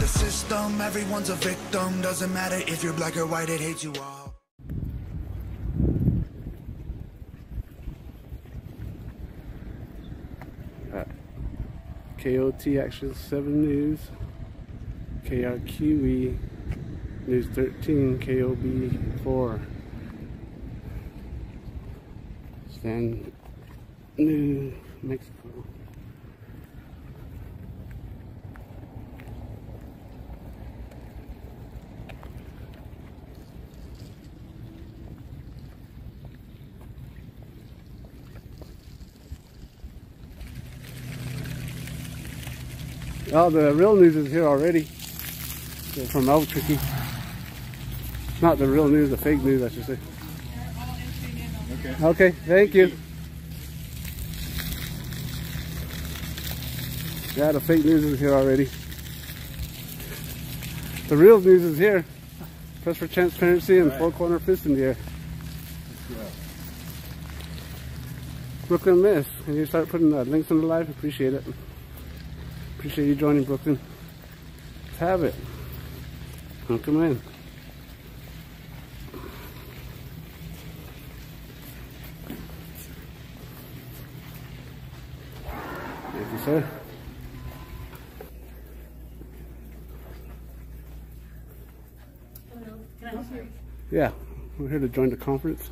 system, everyone's a victim. Doesn't matter if you're black or white, it hates you all. KOT Action 7 News, KRQE News 13, KOB 4, San New Mexico. Oh, the real news is here already. From Albuquerque. Not the real news, the fake news, I should say. Okay, thank you. Yeah, the fake news is here already. The real news is here. Press for transparency and four-corner fist in the air. Brooklyn Miss, can you start putting links in the live? Appreciate it. Appreciate you joining, Brooklyn. Let's have it. Come in. Thank you, sir. Hello, can I help you? Yeah, we're here to join the conference.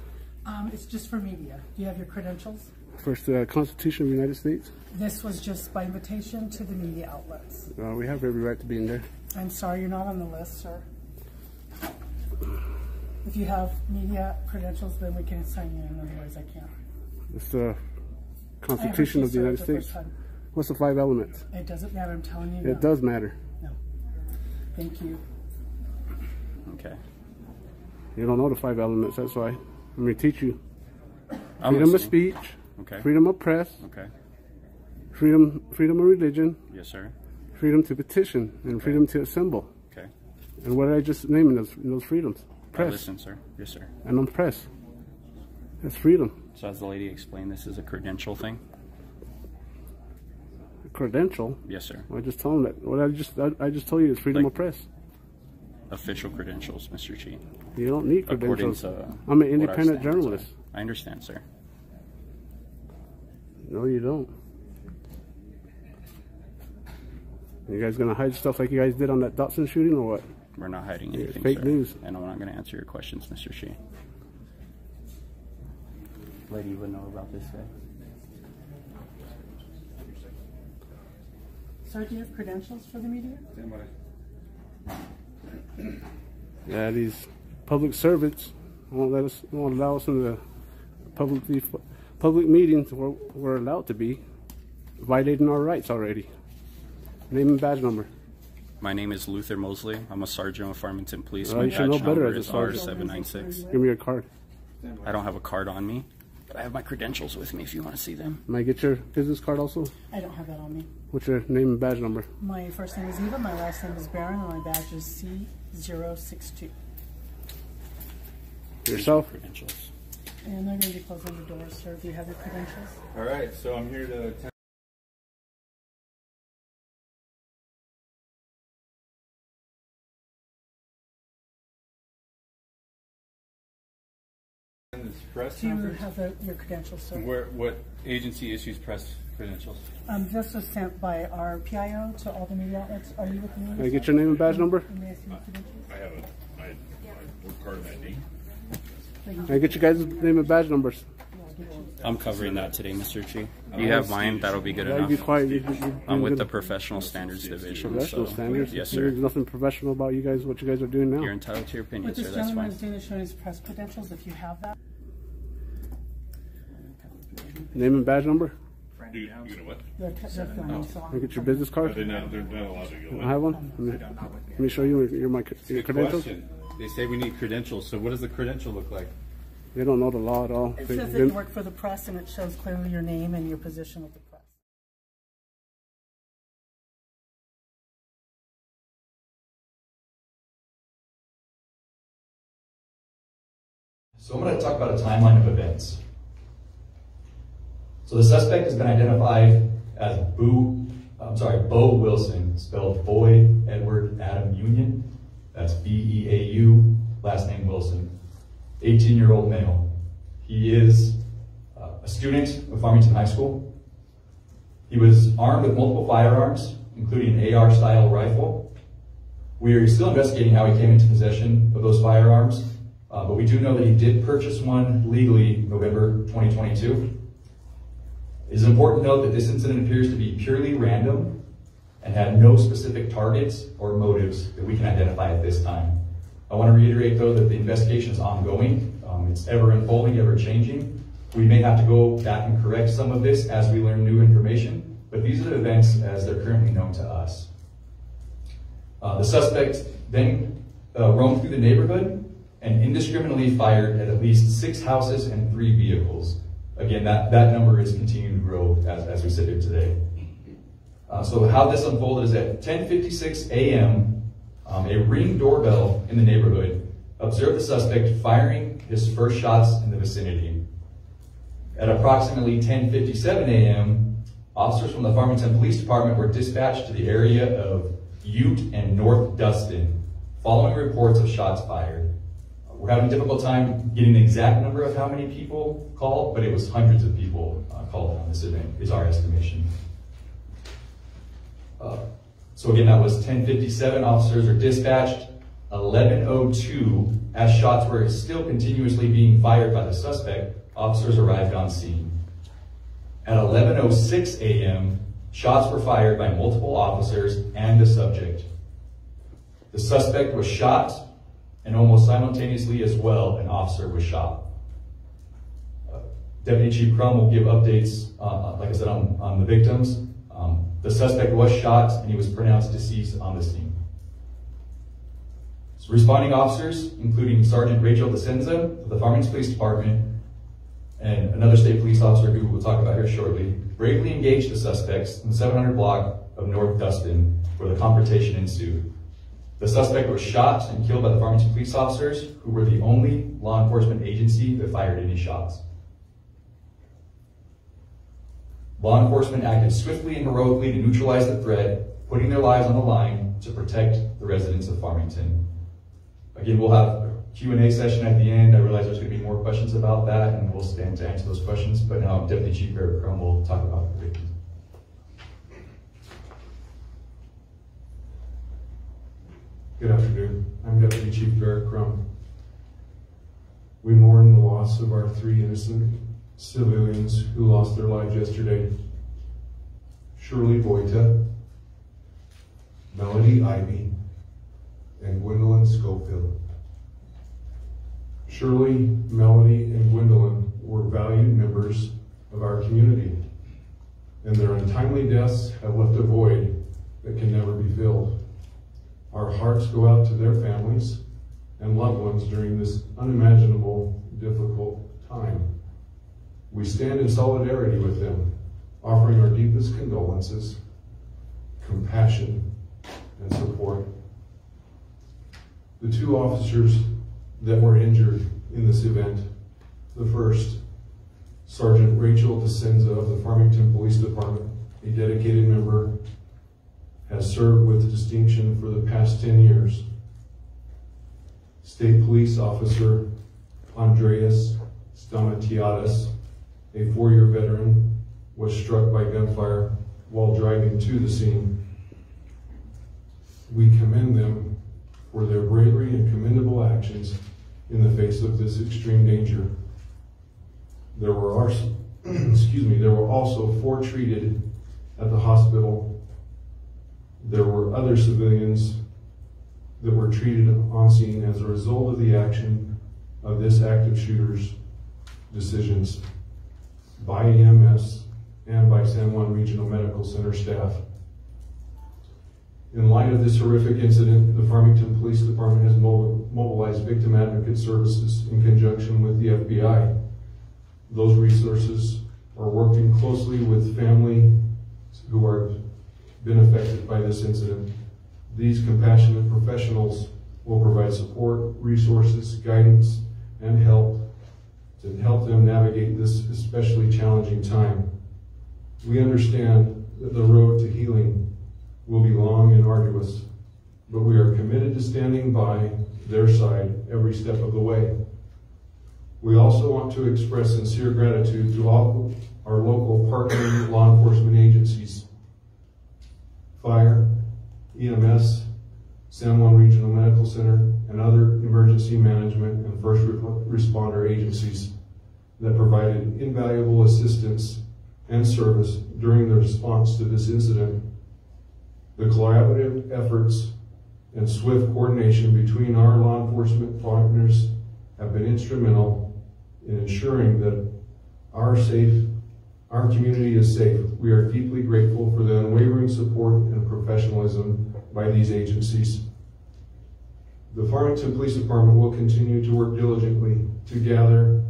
It's just for media. Do you have your credentials? First, the Constitution of the United States. This was just by invitation to the media outlets. We have every right to be in there. I'm sorry you're not on the list, sir. If you have media credentials, then we can sign you in, otherwise I can't. It's the Constitution of the United States. What's the 5 elements? It doesn't matter, I'm telling you. It does matter. No. Thank you. Okay. You don't know the 5 elements, that's why. Let me teach you. Freedom of speech. Okay. Freedom of press. Okay. Freedom of religion. Yes, sir. Freedom to petition and freedom to assemble. Okay. And what did I just name in those freedoms? Press. Listen, sir. Yes, sir. And on press. That's freedom. So as the lady explained, this is a credential thing? A credential? Yes, sir. I just told him that. What I just told you is freedom of press. Official credentials, Mr. Chi. You don't need credentials. I'm an independent journalist. I understand, sir. No, you don't. You guys gonna hide stuff like you guys did on that Dotson shooting, or what? We're not hiding anything, fake sir. news. And I'm not going to answer your questions, Mr. Shi. Lady would know about this day. Sir, do you have credentials for the media? Yeah, these public servants won't allow us in the public meetings where we're allowed to be, violating our rights already. Name and badge number. My name is Luther Mosley. I'm a sergeant with Farmington Police. You should know better as a sergeant. R796. Give me your card. I don't have a card on me, but I have my credentials with me if you want to see them. May I get your business card also? I don't have that on me. What's your name and badge number? My first name is Eva, my last name is Barron, and my badge is C062. Yourself? Credentials. And they're going to be closing the doors, sir. Do you have your credentials? All right, so I'm here to attend this press Do you conference. have your credentials, sir? What agency issues press credentials? This was sent by our PIO to all the media outlets. Are you with me? May I get your name and badge number? May I see your credentials? I have my work card and ID. May I get you guys' name and badge numbers? I'm covering that today, Mr. Chi. You have mine, that'll be good enough. Be quiet. I'm with the Professional Standards Division. Professional standards? Yes, sir. There's nothing professional about you guys, what you guys are doing now. You're entitled to your opinion, But sir. this That's gentleman fine. is doing showing his press credentials, if you have that. Name and badge number? You know what? They're filming, so Can I get your business card? They're not allowed to go. I have one. Let me show you your credentials. Question. They say we need credentials, so what does the credential look like? They don't know the law at all. it says that you work for the press, and it shows clearly your name and your position with the press. So I'm going to talk about a timeline of events. So the suspect has been identified as Boo Bo Wilson, spelled Boy, Edward, Adam, Union. That's B-E-A-U, last name Wilson. 18-year-old male. He is a student of Farmington High School. He was armed with multiple firearms, including an AR-style rifle. We are still investigating how he came into possession of those firearms, but we do know that he did purchase one legally November 2022. It is important to note that this incident appears to be purely random and had no specific targets or motives that we can identify at this time. I want to reiterate, though, that the investigation is ongoing. It's ever unfolding, ever changing. We may have to go back and correct some of this as we learn new information, but these are the events as they're currently known to us. The suspect then roamed through the neighborhood and indiscriminately fired at least 6 houses and 3 vehicles. Again, that number is continuing to grow as we sit here today. So how this unfolded is at 10:56 a.m., a Ring doorbell in the neighborhood observed the suspect firing his first shots in the vicinity. At approximately 10:57 a.m., officers from the Farmington Police Department were dispatched to the area of Ute and North Dustin, following reports of shots fired. We're having a difficult time getting the exact number of how many people called, but it was hundreds of people called on this event, is our estimation. So again, that was 10:57, officers are dispatched. 11:02, as shots were still continuously being fired by the suspect, officers arrived on scene. At 11:06 a.m., shots were fired by multiple officers and the subject. The suspect was shot, and almost simultaneously as well, an officer was shot. Deputy Chief Crum will give updates, like I said, on the victims. The suspect was shot, and he was pronounced deceased on the scene. So responding officers, including Sergeant Rachel DeCenza of the Farmington Police Department and another state police officer who we'll talk about here shortly, bravely engaged the suspects in the 700 block of North Dustin, where the confrontation ensued. The suspect was shot and killed by the Farmington police officers, who were the only law enforcement agency that fired any shots. Law enforcement acted swiftly and heroically to neutralize the threat, putting their lives on the line to protect the residents of Farmington. Again, we'll have a Q&A session at the end. I realize there's going to be more questions about that, and we'll stand to answer those questions. But now Deputy Chief Eric Crum will talk about the victims. Good afternoon. I'm Deputy Chief Eric Crum. We mourn the loss of our 3 innocent civilians who lost their lives yesterday. Shirley Boita, Melody Ivy, and Gwendolyn Schofield. Shirley, Melody, and Gwendolyn were valued members of our community, and their untimely deaths have left a void that can never be filled. Our hearts go out to their families and loved ones during this unimaginable, difficult time. We stand in solidarity with them, offering our deepest condolences, compassion, and support. The 2 officers that were injured in this event, the first, Sergeant Rachel DeCenza of the Farmington Police Department, a dedicated member, has served with distinction for the past 10 years. State Police Officer Andreas Stamatiadis, a 4-year veteran, was struck by gunfire while driving to the scene. We commend them for their bravery and commendable actions in the face of this extreme danger. There were also 4 treated at the hospital. There were other civilians that were treated on scene as a result of the action of this active shooter's decisions by EMS and by San Juan Regional Medical Center staff. In light of this horrific incident, the Farmington Police Department has mobilized victim advocate services in conjunction with the FBI. Those resources are working closely with families who are been affected by this incident. These compassionate professionals will provide support, resources, guidance, and help to help them navigate this especially challenging time. We understand that the road to healing will be long and arduous, but we are committed to standing by their side every step of the way. We also want to express sincere gratitude to all our local partnering law enforcement agencies, Fire, EMS, San Juan Regional Medical Center, and other emergency management and first responder agencies that provided invaluable assistance and service during the response to this incident. The collaborative efforts and swift coordination between our law enforcement partners have been instrumental in ensuring that our community is safe. We are deeply grateful for the unwavering support and professionalism by these agencies. The Farmington Police Department will continue to work diligently to gather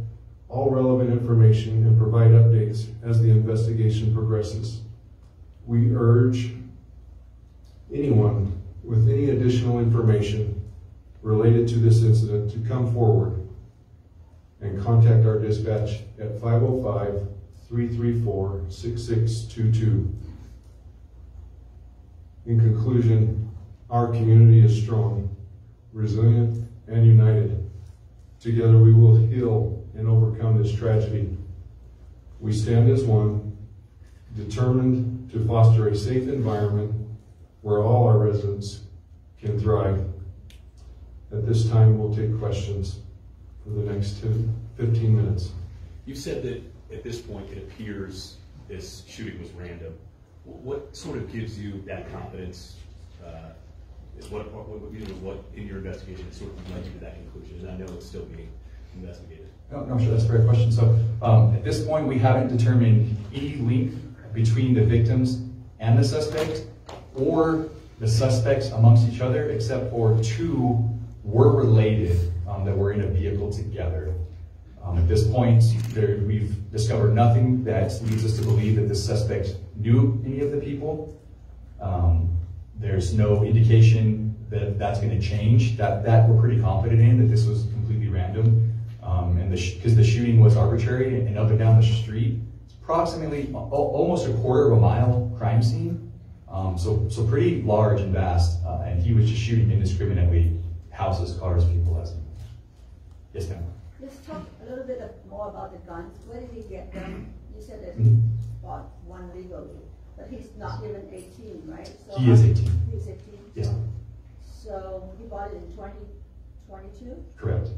all relevant information and provide updates as the investigation progresses. We urge anyone with any additional information related to this incident to come forward and contact our dispatch at 505-334-6622. In conclusion, our community is strong, resilient, and united. Together we will heal and overcome this tragedy. We stand as one, determined to foster a safe environment where all our residents can thrive. At this time, we'll take questions for the next 15 minutes. You said that at this point it appears this shooting was random. What sort of gives you that confidence? What in your investigation sort of led you to that conclusion? And I know it's still being investigated. No, sure, that's a great question. So at this point, we haven't determined any link between the victims and the suspect or the suspects amongst each other, except for two were related that were in a vehicle together. At this point, we've discovered nothing that leads us to believe that the suspect knew any of the people. There's no indication that that's going to change. That we're pretty confident in, that this was completely random. And because the shooting was arbitrary and up and down the street, it's approximately almost a quarter of a mile crime scene. So pretty large and vast. And he was just shooting indiscriminately, houses, cars, people. Yes, ma'am. Let's talk a little bit more about the guns. Where did he get them? You said that he bought one legally, but he's not even 18, right? So he is 18. He's 18? Yes. So he bought it in 2022? Correct.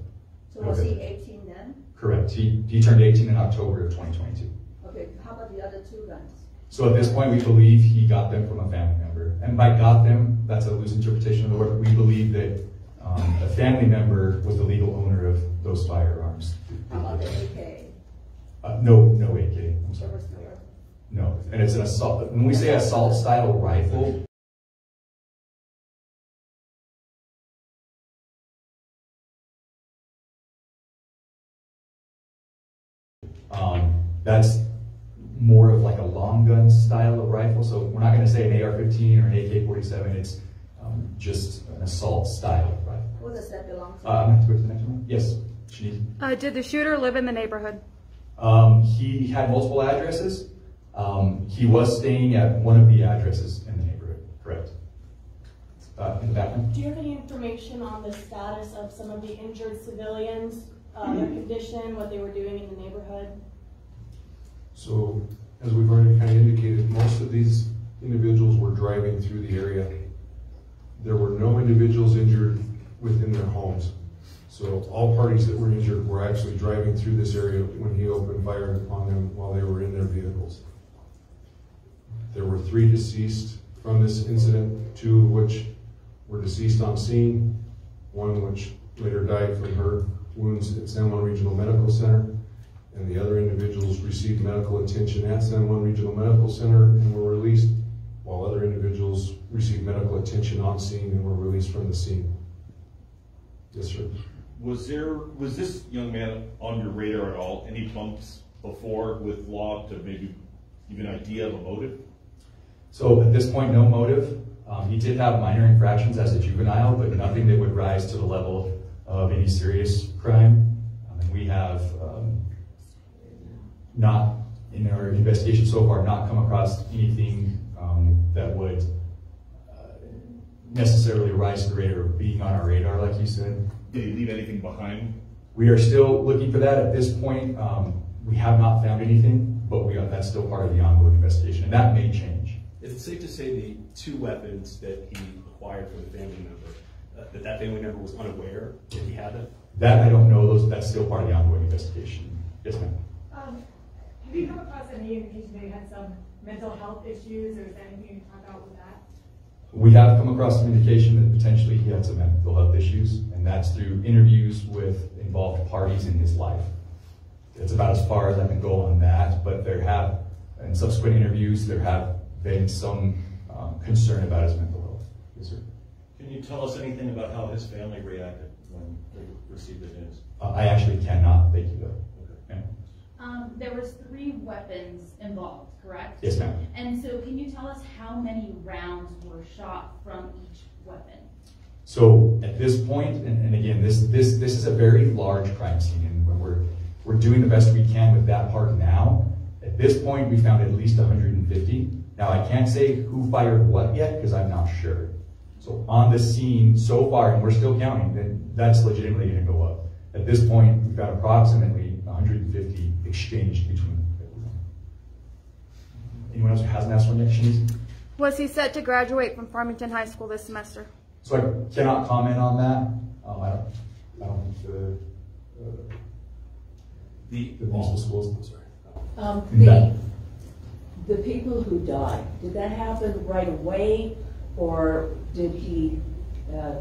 So was he 18 then? Correct. He turned 18 in October of 2022. Okay, how about the other two guns? So at this point, we believe he got them from a family member. And by got them, that's a loose interpretation of the word. We believe that a family member was the legal owner of those firearms. How about the AK? No AK. I'm sorry. There was No. And it's an assault. When we say assault style rifle, that's more of like a long gun style of rifle. So we're not going to say an AR-15 or an AK-47. It's just an assault style rifle. Who does that belong to? I'm going to go to the next one. Yes, Shanice. Did the shooter live in the neighborhood? He had multiple addresses. He was staying at one of the addresses in the neighborhood. Correct. In the background. Do you have any information on the status of some of the injured civilians, their condition, what they were doing in the neighborhood? So, as we've already kind of indicated, most of these individuals were driving through the area. There were no individuals injured within their homes. So all parties that were injured were actually driving through this area when he opened fire on them while they were in their vehicles. There were 3 deceased from this incident, 2 of which were deceased on scene, 1 which later died from her wounds at San Juan Regional Medical Center, and the other individuals received medical attention at San Juan Regional Medical Center and were released, while other individuals received medical attention on scene and were released from the scene. Yes, sir. Was this young man on your radar at all? Any bumps before with law to maybe give an idea of a motive? So at this point, no motive. He did have minor infractions as a juvenile, but nothing that would rise to the level of any serious crime. And we have not in our investigation so far, not come across anything that would necessarily rise to the radar of being on our radar, like you said. Did he leave anything behind? We are still looking for that. At this point, we have not found anything, but that's still part of the ongoing investigation, and that may change. Is it safe to say the 2 weapons that he acquired from the family member, that family member was unaware that he had them? That I don't know. That's still part of the ongoing investigation. Yes, ma'am. Have you come across any indication that he had some mental health issues, or is there anything you can talk about with that? We have come across some indication that potentially he had some mental health issues, and that's through interviews with involved parties in his life. It's about as far as I can go on that, but there have, in subsequent interviews, there have been some concern about his mental health. Yes, sir. Can you tell us anything about how his family reacted when they received the news? I actually cannot. Thank you, though. Okay. There was 3 weapons involved, correct? Yes, ma'am. And so can you tell us how many rounds were shot from each weapon? So at this point, and again, this is a very large crime scene, and when we're doing the best we can with that part now. At this point, we found at least 150. Now, I can't say who fired what yet because I'm not sure. So on the scene so far, and we're still counting, then that's legitimately going to go up. At this point, we've got approximately 150 exchanged between everyone. Anyone else who hasn't asked one yet, Shanice? Was he set to graduate from Farmington High School this semester? So I cannot comment on that. I don't think the municipal schools. I'm sorry. The people who died, did that happen right away, or did he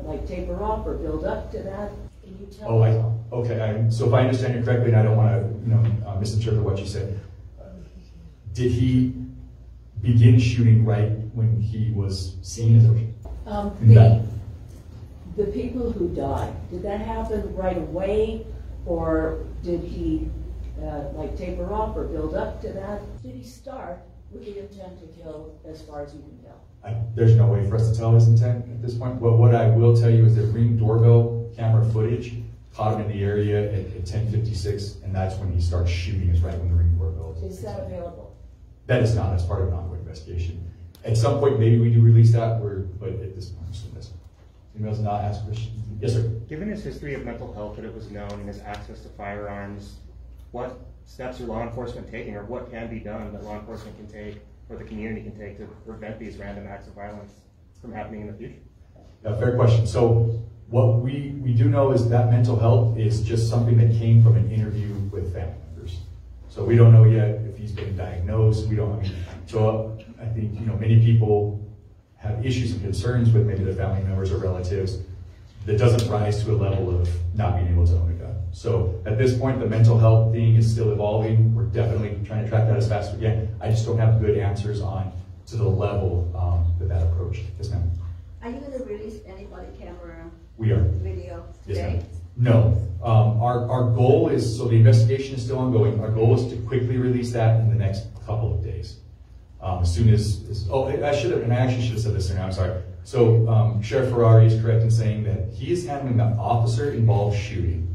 like taper off or build up to that? Can you tell? Okay. So if I understand you correctly, and I don't want to misinterpret what you said, did he begin shooting right when he was seen as the people who died, did that happen right away, or did he like taper off or build up to that? Did he start with the intent to kill, as far as you can tell? There's no way for us to tell his intent at this point. But what I will tell you is that Ring doorbell camera footage caught him in the area at 10:56, and that's when he starts shooting, is right when the Ring doorbell is. Is that available? That is not. As part of an ongoing investigation. At some point, maybe we do release that, but at this point, we're still missing. Anyone else not ask questions? Yes, sir. Given his history of mental health that it was known and his access to firearms, what steps are law enforcement taking, or what can be done that law enforcement can take, or the community can take, to prevent these random acts of violence from happening in the future? Fair question. So what we do know is that mental health is just something that came from an interview with family members. So we don't know yet if he's been diagnosed. We don't. So I think many people have issues and concerns with maybe their family members or relatives that doesn't rise to a level of not being able to own a gun. So at this point, the mental health thing is still evolving. We're definitely trying to track that as fast as we can. I just don't have good answers to the level that approach. Yes, ma'am. Are you going to release any body camera video Yes, today? no. Our goal is, so the investigation is still ongoing. Our goal is to quickly release that in the next couple of days. As soon as I actually should have said this sooner. I'm sorry. So Sheriff Ferrari is correct in saying that he is handling the officer-involved shooting.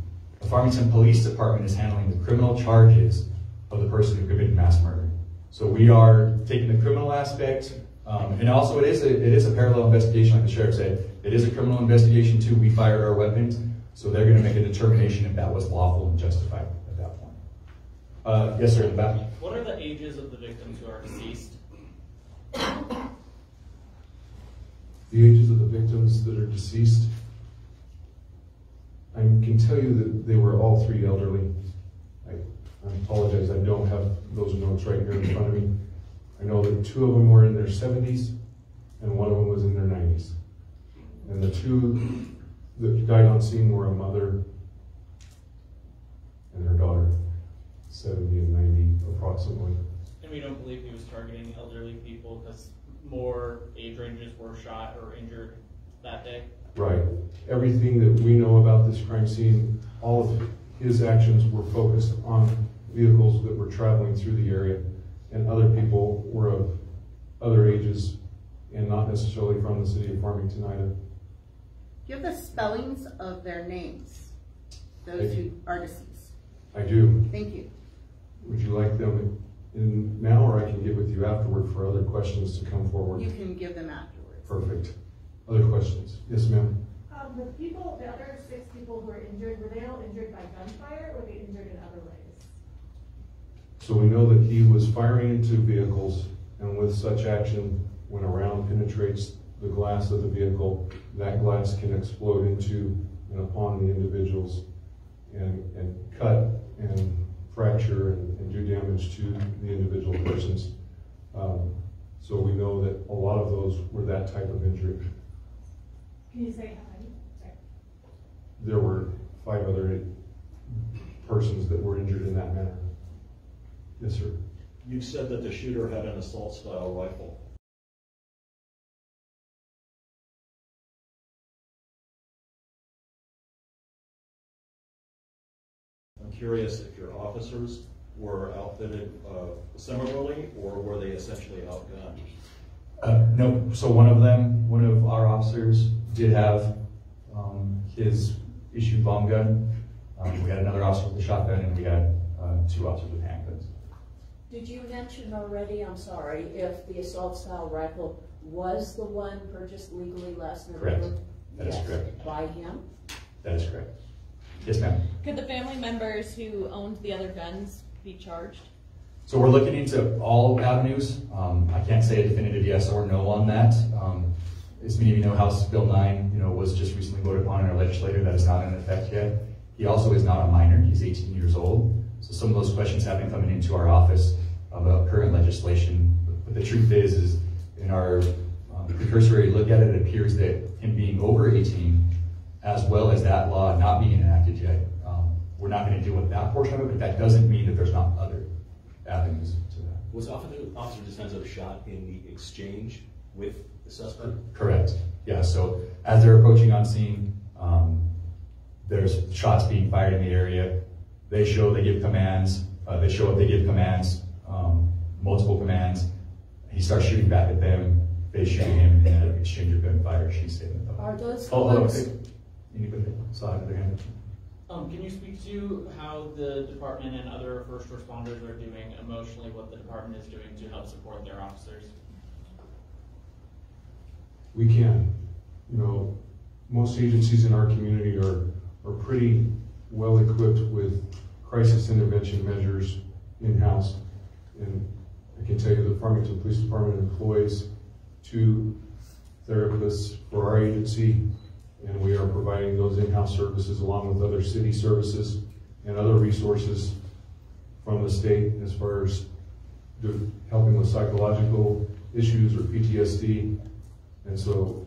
The Farmington Police Department is handling the criminal charges of the person who committed mass murder. So we are taking the criminal aspect, and also it is a parallel investigation, like the sheriff said. It is a criminal investigation too. We fired our weapons, so they're going to make a determination if that was lawful and justified at that point. Yes, sir, in the back. What are the ages of the victims who are deceased? The ages of the victims that are deceased, I can tell you that they were all 3 elderly. I apologize, I don't have those notes right here in front of me. I know that 2 of them were in their 70s and 1 of them was in their 90s. And the 2 that died on scene were a mother and her daughter, 70 and 90 approximately. And we don't believe he was targeting elderly people because more age ranges were shot or injured that day? Right. Everything that we know about this crime scene, all of his actions were focused on vehicles that were traveling through the area, and other people were of other ages and not necessarily from the city of Farmington either. Do you have the spellings of their names, those who are deceased? I do. Thank you. Would you like them now, or I can get with you afterward for other questions to come forward. You can give them afterwards. Perfect. Other questions? Yes, ma'am. The other 6 people who were injured, were they all injured by gunfire, or were they injured in other ways? So we know that he was firing into vehicles, and with such action, when a round penetrates the glass of the vehicle, that glass can explode into and upon the individuals and cut and fracture and do damage to the individual persons. So we know that a lot of those were that type of injury. Can you say how many? Sorry. There were 5 other persons that were injured in that manner. Yes, sir. You said that the shooter had an assault-style rifle. I'm curious if your officers were outfitted similarly, or were they essentially outgunned? No, so one of our officers did have his issued bomb gun. We had another officer with a shotgun, and we had 2 officers with handguns. Did you mention already, I'm sorry, if the assault style rifle was the one purchased legally last November? Correct. That is correct. By him? That is correct. Yes, ma'am. Could the family members who owned the other guns be charged? So we're looking into all avenues. I can't say a definitive yes or no on that. As many of you know, House Bill 9, was just recently voted upon in our legislature. That is not in effect yet. He also is not a minor. He's 18 years old. So some of those questions have been coming into our office about current legislation. But the truth is in our precursory look at it, it appears that him being over 18, as well as that law not being enacted yet, we're not going to deal with that portion of it, but that doesn't mean that there's not other avenues to that. Was Officer DeSenzo shot in the exchange with the suspect? Correct. Yeah, so as they're approaching on scene, there's shots being fired in the area. They give commands. They show up, they give commands, multiple commands. He starts shooting back at them. They shoot him, and an exchange of gunfire. She's saving them. Are those Anybody saw it? Their hand? Can you speak to how the department and other first responders are doing emotionally, what the department is doing to help support their officers? We can. Most agencies in our community are pretty well equipped with crisis intervention measures in-house. And I can tell you the Farmington Police Department employs 2 therapists for our agency, and we are providing those in-house services along with other city services and other resources from the state as far as helping with psychological issues or PTSD. And so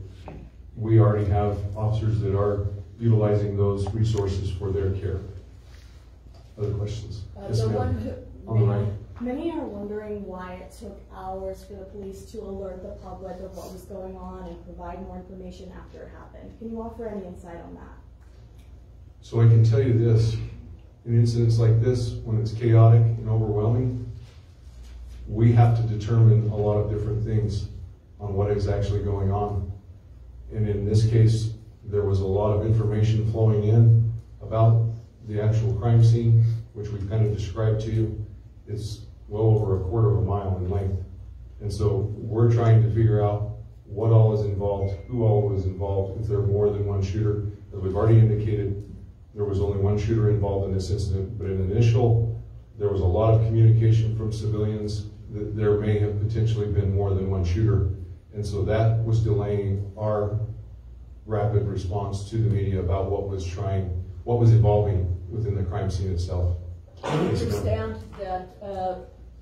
we already have officers that are utilizing those resources for their care. Other questions? Yes, ma'am. On the right. Many are wondering why it took hours for the police to alert the public of what was going on and provide more information after it happened. Can you offer any insight on that? So I can tell you this, in incidents like this, when it's chaotic and overwhelming, we have to determine a lot of different things on what is actually going on. And in this case, there was a lot of information flowing in about the actual crime scene, which we've kind of described to you. It's well over a quarter of a mile in length. And so we're trying to figure out what all is involved, who all was involved, if there are more than one shooter. As we've already indicated, there was only one shooter involved in this incident, but in initial, there was a lot of communication from civilians that there may have potentially been more than one shooter. And so that was delaying our rapid response to the media about what was evolving within the crime scene itself. I understand that,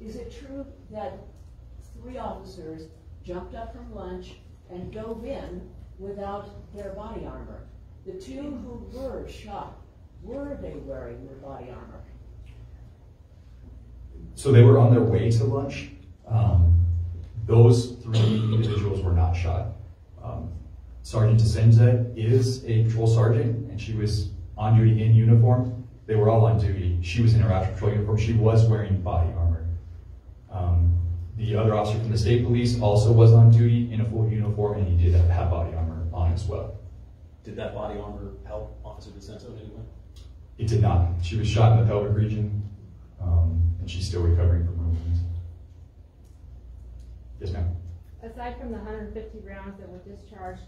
is it true that 3 officers jumped up from lunch and dove in without their body armor? The 2 who were shot, were they wearing their body armor? So they were on their way to lunch. Those 3 individuals were not shot. Sergeant DeSenza is a patrol sergeant, and she was on duty in uniform. They were all on duty. She was in her actual patrol uniform. She was wearing body armor. The other officer from the state police also was on duty in a full uniform, and he did have body armor on as well. Did that body armor help Officer DeSenzo in any way? It did not. She was shot in the pelvic region, and she's still recovering from her wounds. Yes, ma'am. Aside from the 150 rounds that were discharged,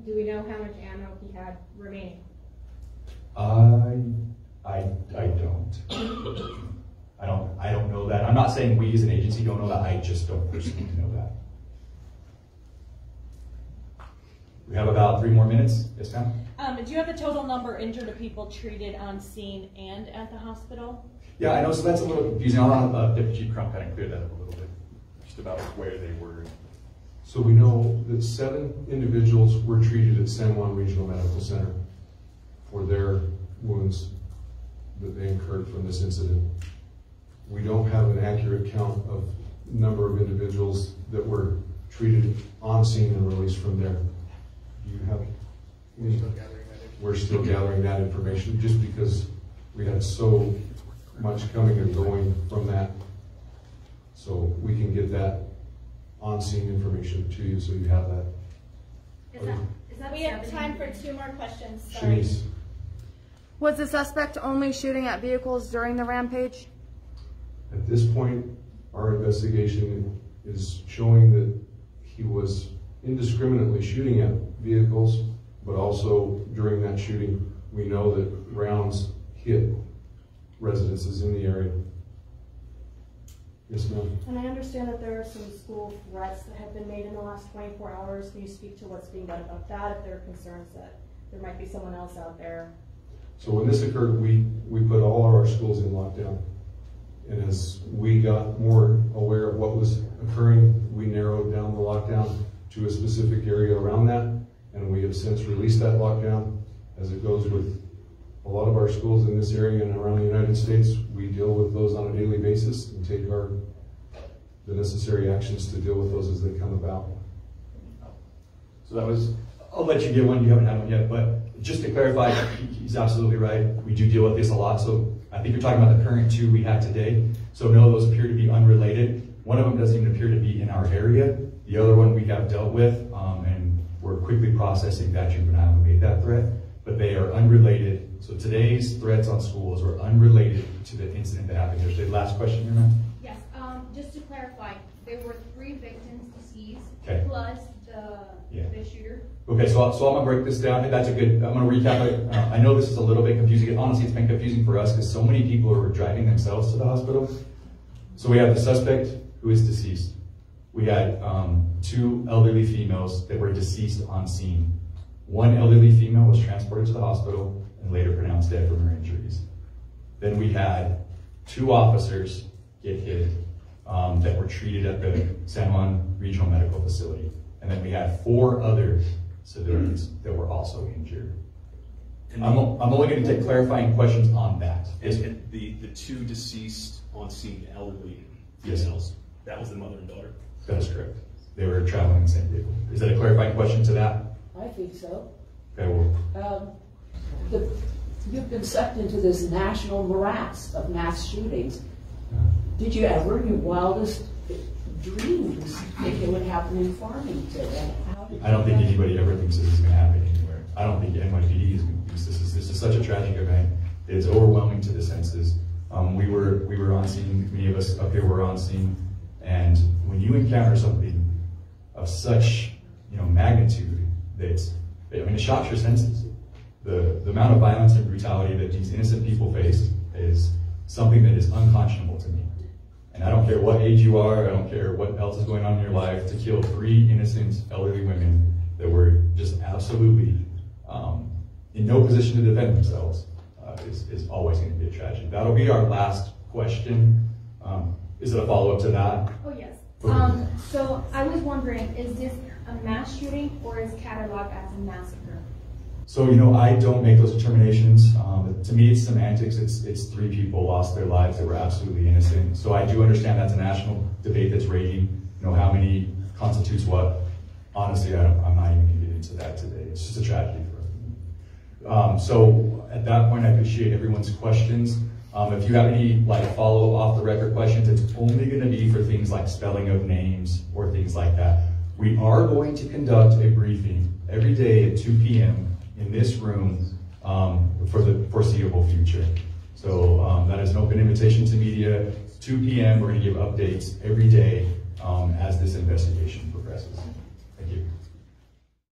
do we know how much ammo he had remaining? I don't. I don't know that. I'm not saying we as an agency don't know that. I just don't personally know that. We have about 3 more minutes. Yes, ma'am? Do you have the total number injured of people treated on scene and at the hospital? Yeah, I know, so that's a little confusing. I'll have Deputy Chief Crump kind of clear that up a little bit, just about where they were. So we know that 7 individuals were treated at San Juan Regional Medical Center for their wounds that they incurred from this incident. We don't have an accurate count of number of individuals that were treated on scene and released from there. Do you have? We're still gathering that information just because we had so much coming and going from that. So we can get that on-scene information to you so you have that. We have time for 2 more questions. Sorry. Shanice. Was the suspect only shooting at vehicles during the rampage? At this point, our investigation is showing that he was indiscriminately shooting at vehicles, but also during that shooting, we know that rounds hit residences in the area. Yes, ma'am. And I understand that there are some school threats that have been made in the last 24 hours. Can you speak to what's being done about that, if there are concerns that there might be someone else out there? So when this occurred, we put all of our schools in lockdown. And as we got more aware of what was occurring, we narrowed down the lockdown to a specific area around that. And we have since released that lockdown. As it goes with a lot of our schools in this area and around the United States, we deal with those on a daily basis and take the necessary actions to deal with those as they come about. So that was, I'll let you get one, you haven't had one yet, but just to clarify, he's absolutely right. We do deal with this a lot. So I think you're talking about the current 2 we had today. So no, those appear to be unrelated. One of them doesn't even appear to be in our area. The other one we have dealt with, and we're quickly processing that juvenile who made that threat, but they are unrelated. So today's threats on schools were unrelated to the incident that happened yesterday. Last question here, ma'am? Yes, just to clarify, there were 3 victims deceased, Okay. plus the shooter. Okay, so I'm gonna break this down. I'm gonna recap it. I know this is a little bit confusing. Honestly, it's been confusing for us because so many people are driving themselves to the hospital. So we have the suspect who is deceased. We had 2 elderly females that were deceased on scene. 1 elderly female was transported to the hospital and later pronounced dead from her injuries. Then we had 2 officers get hit that were treated at the San Juan Regional Medical Facility. And then we had 4 other civilians that were also injured. I'm only going to take clarifying questions on that. And the 2 deceased on scene elderly females, that was the mother and daughter? That is correct. They were traveling in the same vehicle. Is that a clarifying question to that? I think so. Okay, well. You've been sucked into this national morass of mass shootings. Did you ever, in your wildest dreams, think it would happen in Farmington? I don't think anybody ever thinks this is going to happen anywhere. I don't think NYPD is going to think this is such a tragic event. It's overwhelming to the senses. We were on scene. Many of us up here were on scene. And when you encounter something of such, magnitude, it shocks your senses. The amount of violence and brutality that these innocent people face is something that is unconscionable to me. And I don't care what age you are, I don't care what else is going on in your life, to kill 3 innocent elderly women that were just absolutely in no position to defend themselves is always going to be a tragedy. That'll be our last question. Is it a follow-up to that? Oh, yes. So I was wondering, is this a mass shooting or is cataloged as a massacre? So, I don't make those determinations. To me, it's semantics. It's 3 people lost their lives that were absolutely innocent. So I do understand that's a national debate that's raging. How many constitutes what? Honestly, I'm not even going to get into that today. It's just a tragedy for us. So at that point, I appreciate everyone's questions. If you have any follow off-the-record questions, it's only going to be for things like spelling of names or things like that. We are going to conduct a briefing every day at 2 p.m. in this room for the foreseeable future. So that is no open invitation to media, 2 p.m. We're going to give updates every day as this investigation progresses.